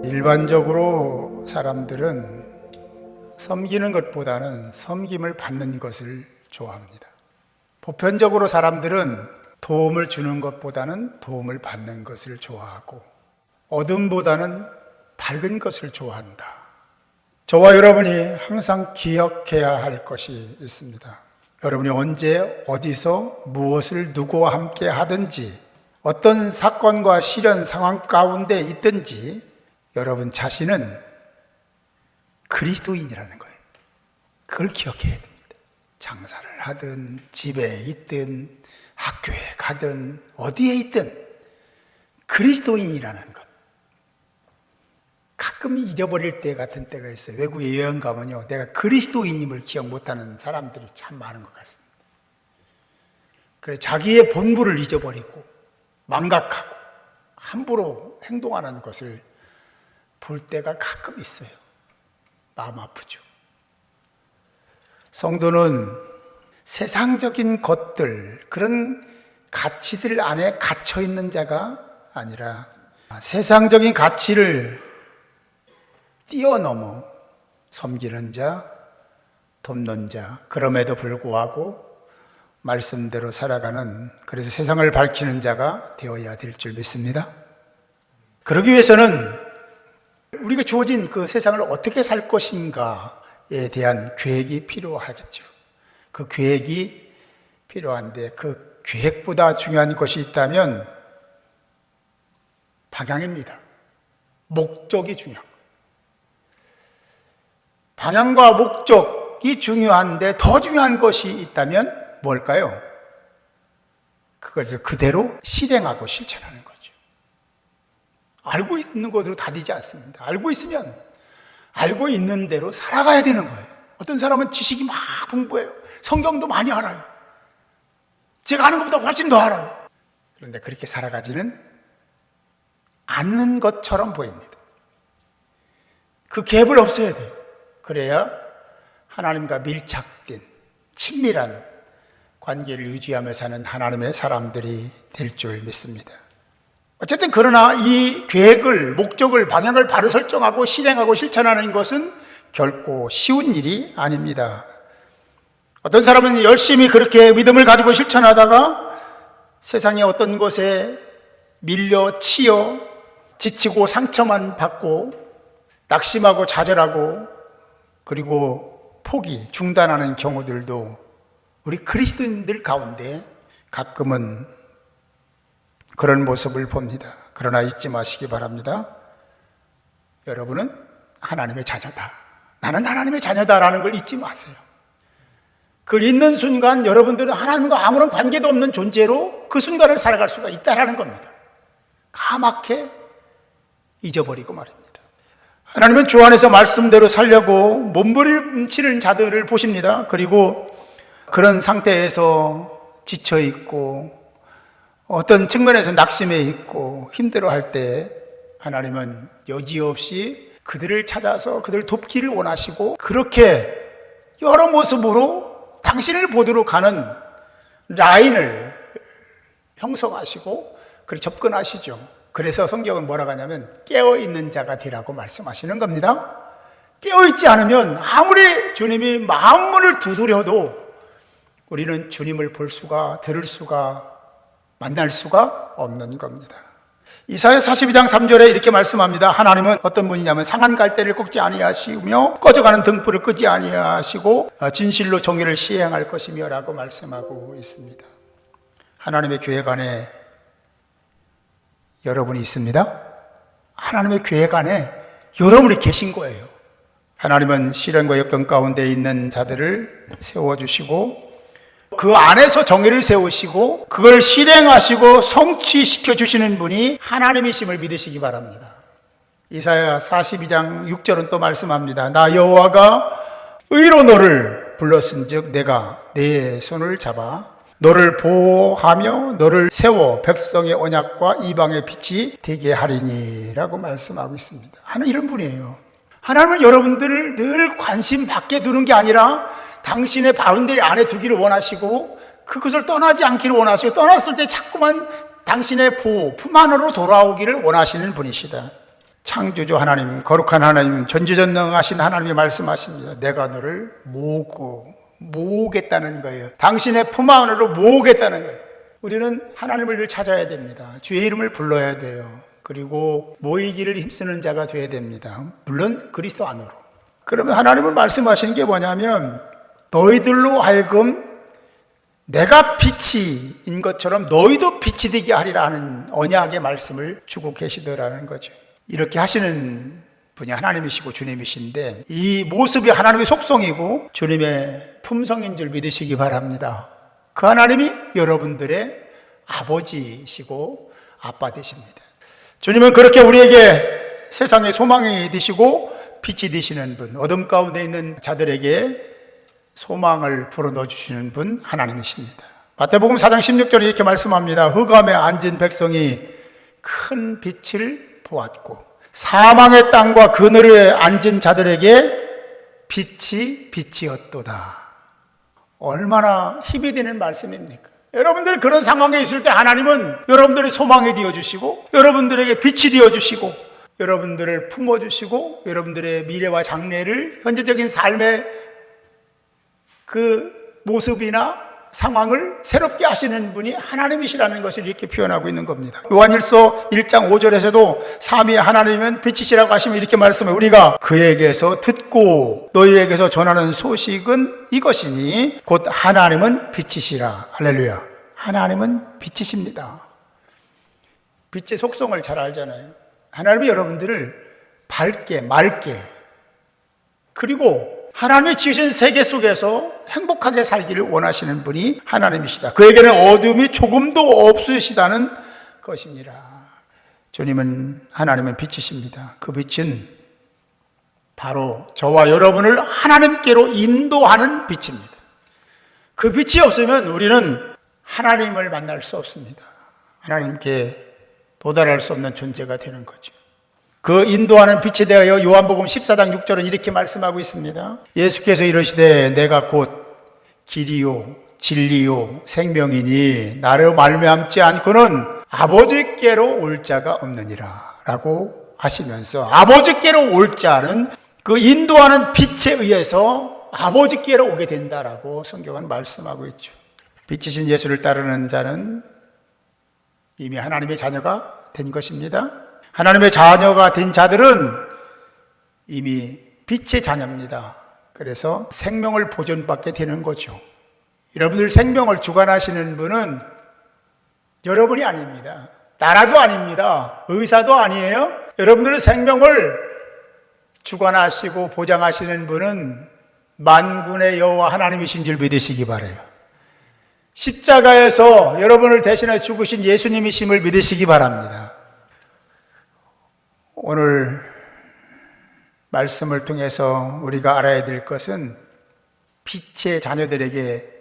일반적으로 사람들은 섬기는 것보다는 섬김을 받는 것을 좋아합니다. 보편적으로 사람들은 도움을 주는 것보다는 도움을 받는 것을 좋아하고 어둠보다는 밝은 것을 좋아한다. 저와 여러분이 항상 기억해야 할 것이 있습니다. 여러분이 언제 어디서 무엇을 누구와 함께 하든지 어떤 사건과 시련 상황 가운데 있든지 여러분 자신은 그리스도인이라는 거예요. 그걸 기억해야 됩니다. 장사를 하든 집에 있든 학교에 가든 어디에 있든 그리스도인이라는 것. 가끔 잊어버릴 때 같은 때가 있어요. 외국에 여행 가면요, 내가 그리스도인임을 기억 못하는 사람들이 참 많은 것 같습니다. 그래 자기의 본부를 잊어버리고 망각하고 함부로 행동하는 것을 볼 때가 가끔 있어요. 마음 아프죠. 성도는 세상적인 것들, 그런 가치들 안에 갇혀 있는 자가 아니라 세상적인 가치를 뛰어넘어 섬기는 자, 돕는 자, 그럼에도 불구하고 말씀대로 살아가는, 그래서 세상을 밝히는 자가 되어야 될 줄 믿습니다. 그러기 위해서는 우리가 주어진 그 세상을 어떻게 살 것인가에 대한 계획이 필요하겠죠. 그 계획이 필요한데 그 계획보다 중요한 것이 있다면 방향입니다. 목적이 중요한 거예요. 방향과 목적이 중요한데 더 중요한 것이 있다면 뭘까요? 그것을 그대로 실행하고 실천하는 거죠. 알고 있는 것으로 다 되지 않습니다. 알고 있으면 알고 있는 대로 살아가야 되는 거예요. 어떤 사람은 지식이 막 풍부해요. 성경도 많이 알아요. 제가 아는 것보다 훨씬 더 알아요. 그런데 그렇게 살아가지는 않는 것처럼 보입니다. 그 갭을 없애야 돼요. 그래야 하나님과 밀착된 친밀한 관계를 유지하며 사는 하나님의 사람들이 될 줄 믿습니다. 어쨌든 그러나 이 계획을, 목적을, 방향을 바로 설정하고 실행하고 실천하는 것은 결코 쉬운 일이 아닙니다. 어떤 사람은 열심히 그렇게 믿음을 가지고 실천하다가 세상의 어떤 것에 밀려 치여 지치고 상처만 받고 낙심하고 좌절하고 그리고 포기, 중단하는 경우들도 우리 그리스도인들 가운데 가끔은 그런 모습을 봅니다. 그러나 잊지 마시기 바랍니다. 여러분은 하나님의 자녀다. 나는 하나님의 자녀다라는 걸 잊지 마세요. 그걸 잊는 순간 여러분들은 하나님과 아무런 관계도 없는 존재로 그 순간을 살아갈 수가 있다라는 겁니다. 까맣게 잊어버리고 말입니다. 하나님은 주 안에서 말씀대로 살려고 몸부림치는 자들을 보십니다. 그리고 그런 상태에서 지쳐있고 어떤 측면에서 낙심해 있고 힘들어할 때 하나님은 여지없이 그들을 찾아서 그들을 돕기를 원하시고 그렇게 여러 모습으로 당신을 보도록 하는 라인을 형성하시고 그렇게 접근하시죠. 그래서 성경은 뭐라고 하냐면 깨어있는 자가 되라고 말씀하시는 겁니다. 깨어있지 않으면 아무리 주님이 마음문을 두드려도 우리는 주님을 볼 수가, 들을 수가, 만날 수가 없는 겁니다. 이사야 42장 3절에 이렇게 말씀합니다. 하나님은 어떤 분이냐면 상한 갈대를 꺾지 아니하시며 꺼져가는 등불을 끄지 아니하시고 진실로 정의를 시행할 것이며 라고 말씀하고 있습니다. 하나님의 계획 안에 여러분이 있습니다. 하나님의 계획 안에 여러분이 계신 거예요. 하나님은 시련과 역경 가운데 있는 자들을 세워주시고 그 안에서 정의를 세우시고 그걸 실행하시고 성취시켜 주시는 분이 하나님이심을 믿으시기 바랍니다. 이사야 42장 6절은 또 말씀합니다. 나 여호와가 의로 너를 불렀은즉 내가 내 손을 잡아 너를 보호하며 너를 세워 백성의 언약과 이방의 빛이 되게 하리니 라고 말씀하고 있습니다. 하나님 이런 분이에요. 하나님은 여러분들을 늘 관심 밖에 두는 게 아니라 당신의 바운더리 안에 두기를 원하시고 그것을 떠나지 않기를 원하시고 떠났을 때 자꾸만 당신의 보호, 품 안으로 돌아오기를 원하시는 분이시다. 창조주 하나님, 거룩한 하나님, 전지전능하신 하나님이 말씀하십니다. 내가 너를 모으겠다는 거예요. 당신의 품 안으로 모으겠다는 거예요. 우리는 하나님을 찾아야 됩니다. 주의 이름을 불러야 돼요. 그리고 모이기를 힘쓰는 자가 되어야 됩니다. 물론 그리스도 안으로. 그러면 하나님은 말씀하시는 게 뭐냐면 너희들로 하여금 내가 빛인 것처럼 너희도 빛이 되게 하리라 하는 언약의 말씀을 주고 계시더라는 거죠. 이렇게 하시는 분이 하나님이시고 주님이신데 이 모습이 하나님의 속성이고 주님의 품성인 줄 믿으시기 바랍니다. 그 하나님이 여러분들의 아버지이시고 아빠 되십니다. 주님은 그렇게 우리에게 세상의 소망이 되시고 빛이 되시는 분, 어둠 가운데 있는 자들에게 소망을 불어넣어주시는 분 하나님이십니다. 마태복음 4장 16절에 이렇게 말씀합니다. 흑암에 앉은 백성이 큰 빛을 보았고 사망의 땅과 그늘에 앉은 자들에게 빛이었도다. 얼마나 힘이 되는 말씀입니까? 여러분들이 그런 상황에 있을 때 하나님은 여러분들의 소망이 되어주시고 여러분들에게 빛이 되어주시고 여러분들을 품어주시고 여러분들의 미래와 장래를 현재적인 삶의 그 모습이나 상황을 새롭게 하시는 분이 하나님이시라는 것을 이렇게 표현하고 있는 겁니다. 요한일서 1장 5절에서도 삼위의 하나님은 빛이시라고 하시면 이렇게 말씀해 우리가 그에게서 듣고 너희에게서 전하는 소식은 이것이니 곧 하나님은 빛이시라. 할렐루야. 하나님은 빛이십니다. 빛의 속성을 잘 알잖아요. 하나님이 여러분들을 밝게 맑게 그리고 하나님이 지으신 세계 속에서 행복하게 살기를 원하시는 분이 하나님이시다. 그에게는 어둠이 조금도 없으시다는 것이니라. 주님은 하나님은 빛이십니다. 그 빛은 바로 저와 여러분을 하나님께로 인도하는 빛입니다. 그 빛이 없으면 우리는 하나님을 만날 수 없습니다. 하나님께 도달할 수 없는 존재가 되는 거죠. 그 인도하는 빛에 대하여 요한복음 14장 6절은 이렇게 말씀하고 있습니다. 예수께서 이르시되 내가 곧 길이요 진리요 생명이니 나로 말미암지 않고는 아버지께로 올 자가 없느니라 라고 하시면서 아버지께로 올 자는 그 인도하는 빛에 의해서 아버지께로 오게 된다라고 성경은 말씀하고 있죠. 빛이신 예수를 따르는 자는 이미 하나님의 자녀가 된 것입니다. 하나님의 자녀가 된 자들은 이미 빛의 자녀입니다. 그래서 생명을 보존받게 되는 거죠. 여러분들 생명을 주관하시는 분은 여러분이 아닙니다. 나라도 아닙니다. 의사도 아니에요. 여러분들의 생명을 주관하시고 보장하시는 분은 만군의 여호와 하나님이신 줄 믿으시기 바라요. 십자가에서 여러분을 대신해 죽으신 예수님이심을 믿으시기 바랍니다. 오늘 말씀을 통해서 우리가 알아야 될 것은 빛의 자녀들에게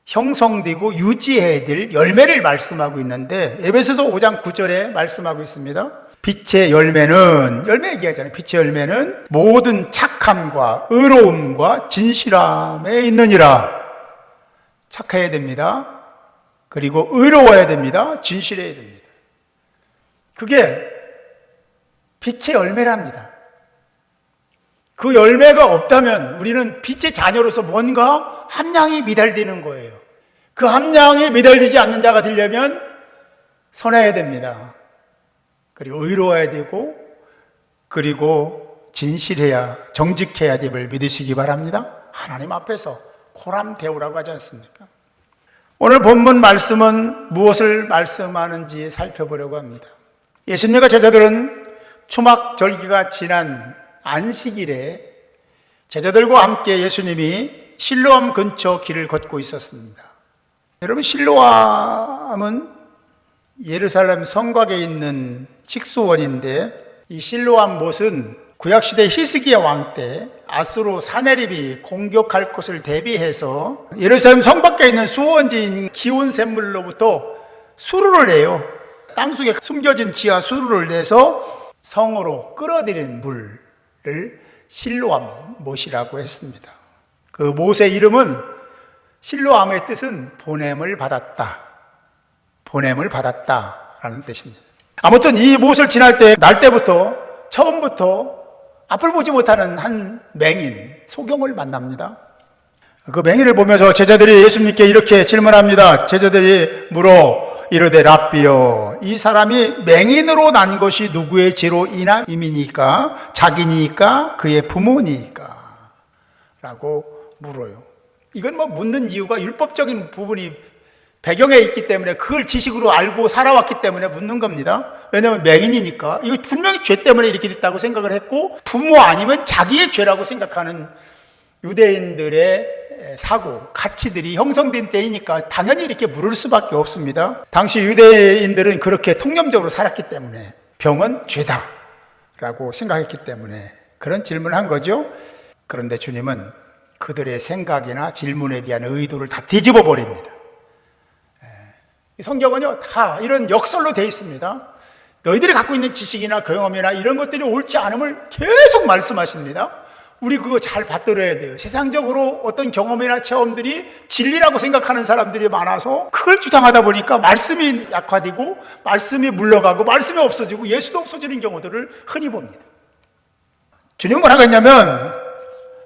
형성되고 유지해야 될 열매를 말씀하고 있는데 에베소서 5장 9절에 말씀하고 있습니다. 빛의 열매는, 열매 얘기하잖아요. 빛의 열매는 모든 착함과 의로움과 진실함에 있느니라. 착해야 됩니다. 그리고 의로워야 됩니다. 진실해야 됩니다. 그게 빛의 열매랍니다. 그 열매가 없다면 우리는 빛의 자녀로서 뭔가 함량이 미달되는 거예요. 그 함량이 미달되지 않는 자가 되려면 선해야 됩니다. 그리고 의로워야 되고 그리고 진실해야 정직해야 됨을 믿으시기 바랍니다. 하나님 앞에서 코람데오라고 하지 않습니까? 오늘 본문 말씀은 무엇을 말씀하는지 살펴보려고 합니다. 예수님과 제자들은 초막절기가 지난 안식일에 제자들과 함께 예수님이 실로암 근처 길을 걷고 있었습니다. 여러분, 실로암은 예루살렘 성곽에 있는 식수원인데 이 실로암 못은 구약시대 히스기야 왕 때 아수르 사네립이 공격할 것을 대비해서 예루살렘 성 밖에 있는 수원지인 기온 샘물로부터 수루를 내요. 땅속에 숨겨진 지하 수루를 내서 성으로 끌어들인 물을 실로암 못이라고 했습니다. 그 못의 이름은 실로암의 뜻은 보냄을 받았다. 보냄을 받았다라는 뜻입니다. 아무튼 이 못을 지날 때, 날 때부터, 처음부터 앞을 보지 못하는 한 맹인, 소경을 만납니다. 그 맹인을 보면서 제자들이 예수님께 이렇게 질문합니다. 제자들이 물어 이르되 랍비여, 이 사람이 맹인으로 난 것이 누구의 죄로 인함이니까? 자기니까? 그의 부모니까? 라고 물어요. 이건 뭐 묻는 이유가 율법적인 부분이 배경에 있기 때문에 그걸 지식으로 알고 살아왔기 때문에 묻는 겁니다. 왜냐하면 맹인이니까. 이거 분명히 죄 때문에 이렇게 됐다고 생각을 했고, 부모 아니면 자기의 죄라고 생각하는 유대인들의 사고, 가치들이 형성된 때이니까 당연히 이렇게 물을 수밖에 없습니다. 당시 유대인들은 그렇게 통념적으로 살았기 때문에 병은 죄다라고 생각했기 때문에 그런 질문을 한 거죠. 그런데 주님은 그들의 생각이나 질문에 대한 의도를 다 뒤집어 버립니다. 성경은요, 다 이런 역설로 되어 있습니다. 너희들이 갖고 있는 지식이나 경험이나 이런 것들이 옳지 않음을 계속 말씀하십니다. 우리 그거 잘 받들어야 돼요. 세상적으로 어떤 경험이나 체험들이 진리라고 생각하는 사람들이 많아서 그걸 주장하다 보니까 말씀이 약화되고 말씀이 물러가고 말씀이 없어지고 예수도 없어지는 경우들을 흔히 봅니다. 주님은 뭐라고 했냐면,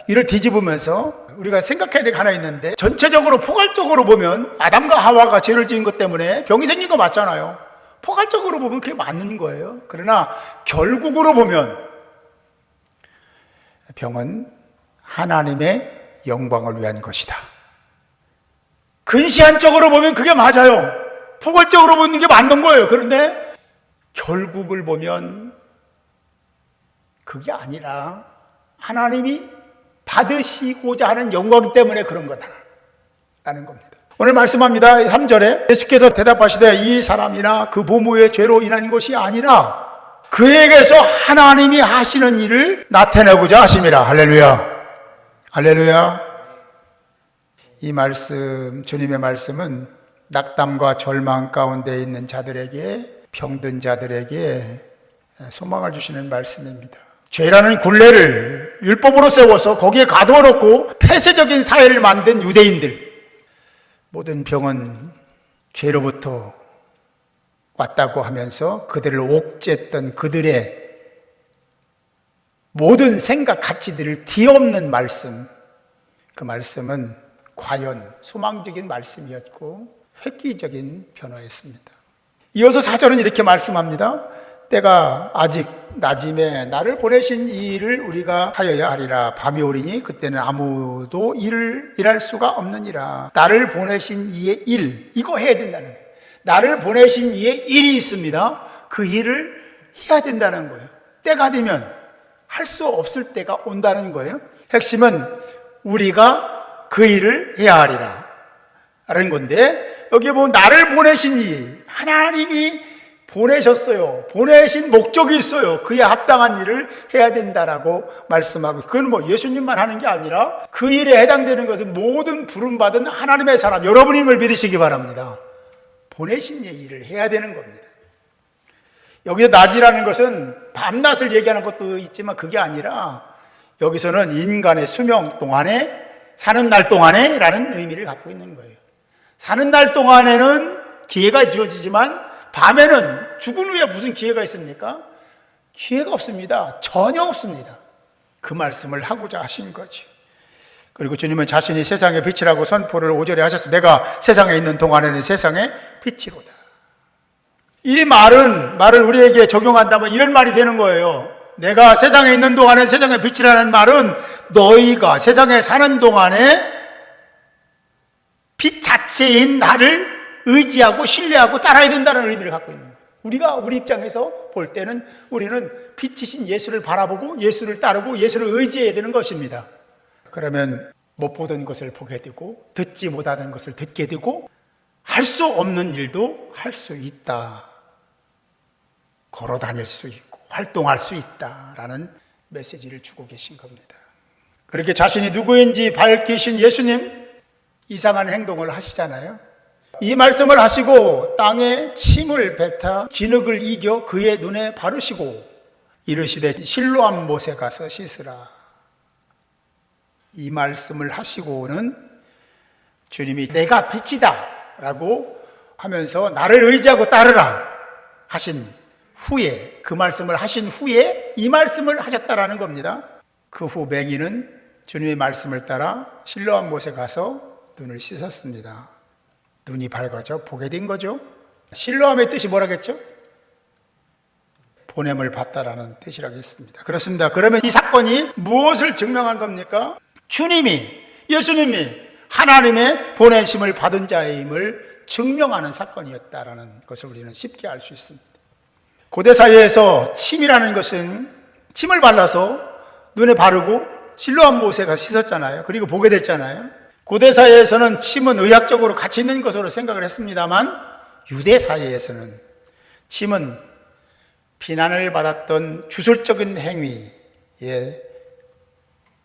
이를 뒤집으면서 우리가 생각해야 될 게 하나 있는데, 전체적으로 포괄적으로 보면 아담과 하와가 죄를 지은 것 때문에 병이 생긴 거 맞잖아요. 포괄적으로 보면 그게 맞는 거예요. 그러나 결국으로 보면 병은 하나님의 영광을 위한 것이다. 근시안적으로 보면 그게 맞아요. 포괄적으로 보는 게 맞는 거예요. 그런데 결국을 보면 그게 아니라 하나님이 받으시고자 하는 영광 때문에 그런 거다라는 겁니다. 오늘 말씀합니다. 3절에 예수께서 대답하시되 이 사람이나 그 부모의 죄로 인한 것이 아니라 그에게서 하나님이 하시는 일을 나타내고자 하심이라. 할렐루야. 할렐루야. 이 말씀, 주님의 말씀은 낙담과 절망 가운데 있는 자들에게, 병든 자들에게 소망을 주시는 말씀입니다. 죄라는 굴레를 율법으로 세워서 거기에 가둬놓고 폐쇄적인 사회를 만든 유대인들, 모든 병은 죄로부터 왔다고 하면서 그들을 옥죄했던 그들의 모든 생각, 가치들을 뒤엎는 말씀, 그 말씀은 과연 소망적인 말씀이었고 획기적인 변화였습니다. 이어서 4절은 이렇게 말씀합니다. 때가 아직 낮임에 나를 보내신 이 일을 우리가 하여야 하리라. 밤이 오리니 그때는 아무도 일을 일할 수가 없느니라. 나를 보내신 이의 일, 이거 해야 된다는 거예요. 나를 보내신 이의 일이 있습니다. 그 일을 해야 된다는 거예요. 때가 되면 할 수 없을 때가 온다는 거예요. 핵심은 우리가 그 일을 해야 하리라 라는 건데, 여기 보면 나를 보내신 이, 하나님이 보내셨어요. 보내신 목적이 있어요. 그에 합당한 일을 해야 된다라고 말씀하고, 그건 뭐 예수님만 하는 게 아니라 그 일에 해당되는 것은 모든 부름받은 하나님의 사람, 여러분임을 믿으시기 바랍니다. 보내신 일을 해야 되는 겁니다. 여기서 낮이라는 것은 밤낮을 얘기하는 것도 있지만 그게 아니라 여기서는 인간의 수명 동안에, 사는 날 동안에 라는 의미를 갖고 있는 거예요. 사는 날 동안에는 기회가 주어지지만 밤에는 죽은 후에 무슨 기회가 있습니까? 기회가 없습니다. 전혀 없습니다. 그 말씀을 하고자 하신 거죠. 그리고 주님은 자신이 세상의 빛이라고 선포를 5절에 하셨습니다. 내가 세상에 있는 동안에는 세상의 빛이로다. 이 말을 우리에게 적용한다면 이런 말이 되는 거예요. 내가 세상에 있는 동안에 세상의 빛이라는 말은 너희가 세상에 사는 동안에 빛 자체인 나를 의지하고 신뢰하고 따라야 된다는 의미를 갖고 있는 거예요. 우리가 우리 입장에서 볼 때는 우리는 빛이신 예수를 바라보고 예수를 따르고 예수를 의지해야 되는 것입니다. 그러면 못 보던 것을 보게 되고 듣지 못하던 것을 듣게 되고 할 수 없는 일도 할 수 있다. 걸어 다닐 수 있고 활동할 수 있다라는 메시지를 주고 계신 겁니다. 그렇게 자신이 누구인지 밝히신 예수님, 이상한 행동을 하시잖아요. 이 말씀을 하시고 땅에 침을 뱉어 진흙을 이겨 그의 눈에 바르시고 이르시되 실로암 못에 가서 씻으라. 이 말씀을 하시고는 주님이 내가 빛이다 라고 하면서 나를 의지하고 따르라 하신 후에, 그 말씀을 하신 후에 이 말씀을 하셨다라는 겁니다. 그 후 맹인은 주님의 말씀을 따라 실로암 못에 가서 눈을 씻었습니다. 눈이 밝아져 보게 된 거죠. 실로암의 뜻이 뭐라겠죠? 보냄을 받다라는 뜻이라고 했습니다. 그렇습니다. 그러면 이 사건이 무엇을 증명한 겁니까? 예수님이 하나님의 보내심을 받은 자임을 증명하는 사건이었다라는 것을 우리는 쉽게 알 수 있습니다. 고대 사회에서 침이라는 것은 침을 발라서 눈에 바르고 실로암 못에 가서 씻었잖아요. 그리고 보게 됐잖아요. 고대 사회에서는 침은 의학적으로 가치 있는 것으로 생각을 했습니다만 유대 사회에서는 침은 비난을 받았던 주술적인 행위에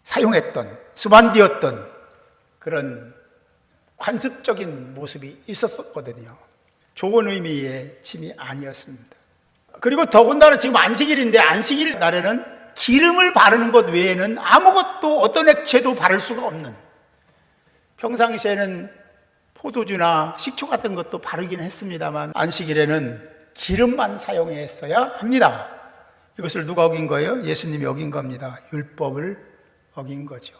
사용했던, 수반되었던 그런 관습적인 모습이 있었거든요. 좋은 의미의 침이 아니었습니다. 그리고 더군다나 지금 안식일인데 안식일 날에는 기름을 바르는 것 외에는 아무것도 어떤 액체도 바를 수가 없는, 평상시에는 포도주나 식초 같은 것도 바르긴 했습니다만 안식일에는 기름만 사용했어야 합니다. 이것을 누가 어긴 거예요? 예수님이 어긴 겁니다. 율법을 어긴 거죠.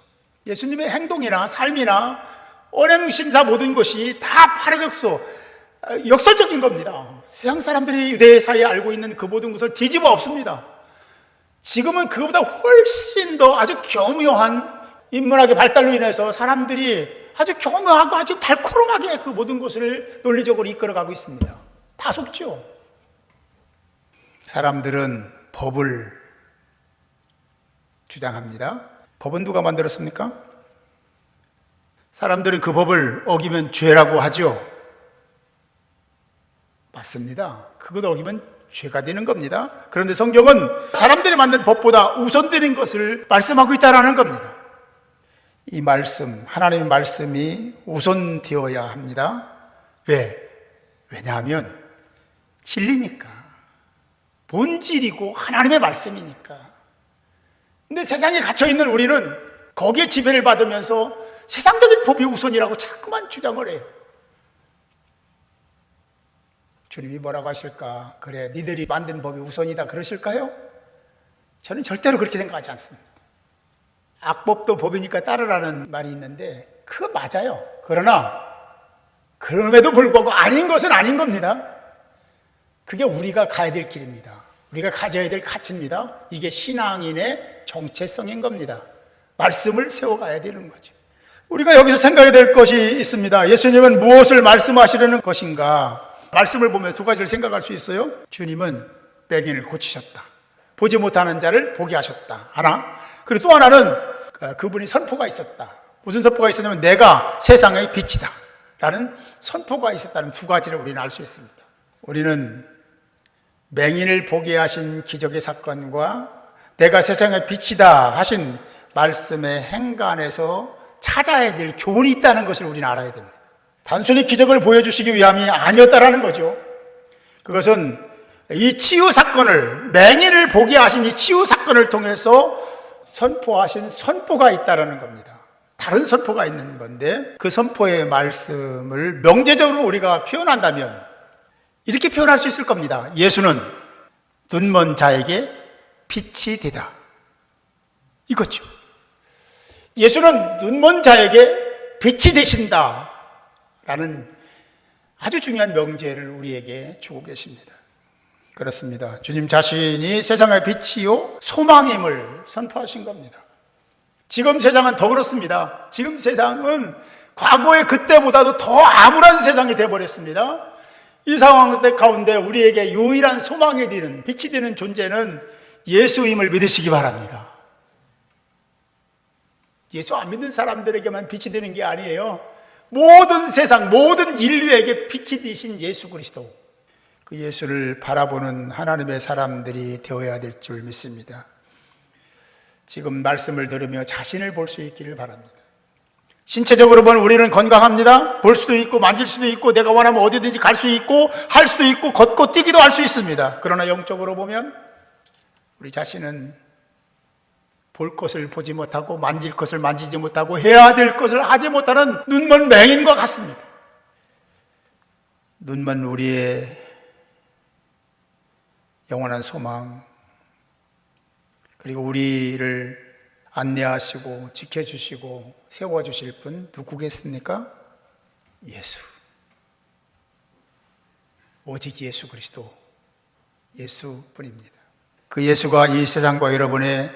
예수님의 행동이나 삶이나 언행심사 모든 것이 다 파라독스, 역설적인 겁니다. 세상 사람들이 유대 사이에 알고 있는 그 모든 것을 뒤집어 엎습니다. 지금은 그것보다 훨씬 더 아주 교묘한 인문학의 발달로 인해서 사람들이 아주 교묘하고 아주 달코름하게 그 모든 것을 논리적으로 이끌어가고 있습니다. 다 속죠. 사람들은 법을 주장합니다. 법은 누가 만들었습니까? 사람들은 그 법을 어기면 죄라고 하죠. 맞습니다. 그것 어기면 죄가 되는 겁니다. 그런데 성경은 사람들이 만든 법보다 우선되는 것을 말씀하고 있다는 겁니다. 이 말씀, 하나님의 말씀이 우선되어야 합니다. 왜냐하면 진리니까. 본질이고 하나님의 말씀이니까. 근데 세상에 갇혀있는 우리는 거기에 지배를 받으면서 세상적인 법이 우선이라고 자꾸만 주장을 해요. 주님이 뭐라고 하실까? 그래, 니들이 만든 법이 우선이다 그러실까요? 저는 절대로 그렇게 생각하지 않습니다. 악법도 법이니까 따르라는 말이 있는데 그거 맞아요. 그러나 그럼에도 불구하고 아닌 것은 아닌 겁니다. 그게 우리가 가야 될 길입니다. 우리가 가져야 될 가치입니다. 이게 신앙인의 정체성인 겁니다. 말씀을 세워가야 되는 거죠. 우리가 여기서 생각해야 될 것이 있습니다. 예수님은 무엇을 말씀하시려는 것인가? 말씀을 보면 두 가지를 생각할 수 있어요. 주님은 맹인을 고치셨다. 보지 못하는 자를 보게 하셨다. 하나. 그리고 또 하나는 그분이 선포가 있었다. 무슨 선포가 있었냐면 내가 세상의 빛이다 라는 선포가 있었다는 두 가지를 우리는 알 수 있습니다. 우리는 맹인을 보게 하신 기적의 사건과 내가 세상의 빛이다 하신 말씀의 행간에서 찾아야 될 교훈이 있다는 것을 우리는 알아야 됩니다. 단순히 기적을 보여주시기 위함이 아니었다라는 거죠. 그것은 이 치유 사건을, 맹인을 보게 하신 이 치유 사건을 통해서 선포하신 선포가 있다라는 겁니다. 다른 선포가 있는 건데 그 선포의 말씀을 명제적으로 우리가 표현한다면 이렇게 표현할 수 있을 겁니다. 예수는 눈먼 자에게 빛이 되다. 이거죠. 예수는 눈먼 자에게 빛이 되신다 라는 아주 중요한 명제를 우리에게 주고 계십니다. 그렇습니다. 주님 자신이 세상의 빛이요 소망임을 선포하신 겁니다. 지금 세상은 더 그렇습니다. 지금 세상은 과거의 그때보다도 더 암울한 세상이 되어버렸습니다. 이 상황 가운데 우리에게 유일한 소망이 되는, 빛이 되는 존재는 예수임을 믿으시기 바랍니다. 예수 안 믿는 사람들에게만 빛이 되는 게 아니에요. 모든 세상, 모든 인류에게 빛이 되신 예수 그리스도, 그 예수를 바라보는 하나님의 사람들이 되어야 될 줄 믿습니다. 지금 말씀을 들으며 자신을 볼 수 있기를 바랍니다. 신체적으로 보면 우리는 건강합니다. 볼 수도 있고 만질 수도 있고 내가 원하면 어디든지 갈 수 있고 할 수도 있고 걷고 뛰기도 할 수 있습니다. 그러나 영적으로 보면 우리 자신은 볼 것을 보지 못하고 만질 것을 만지지 못하고 해야 될 것을 하지 못하는 눈먼 맹인과 같습니다. 눈먼 우리의 영원한 소망, 그리고 우리를 안내하시고 지켜주시고 세워주실 분 누구겠습니까? 예수. 오직 예수 그리스도, 예수뿐입니다. 그 예수가 이 세상과 여러분의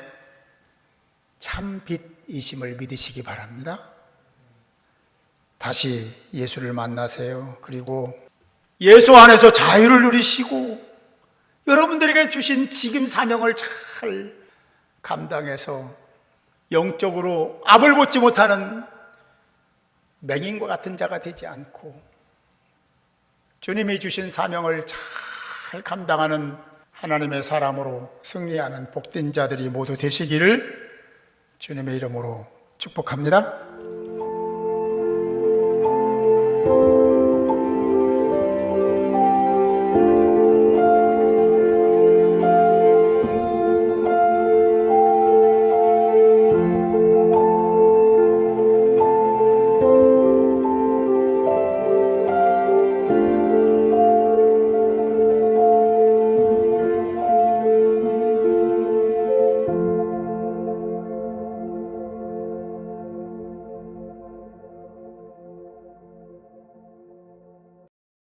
참 빛이심을 믿으시기 바랍니다. 다시 예수를 만나세요. 그리고 예수 안에서 자유를 누리시고 여러분들에게 주신 직임 사명을 잘 감당해서 영적으로 압을 벗지 못하는 맹인과 같은 자가 되지 않고 주님이 주신 사명을 잘 감당하는 하나님의 사람으로 승리하는 복된 자들이 모두 되시기를 주님의 이름으로 축복합니다.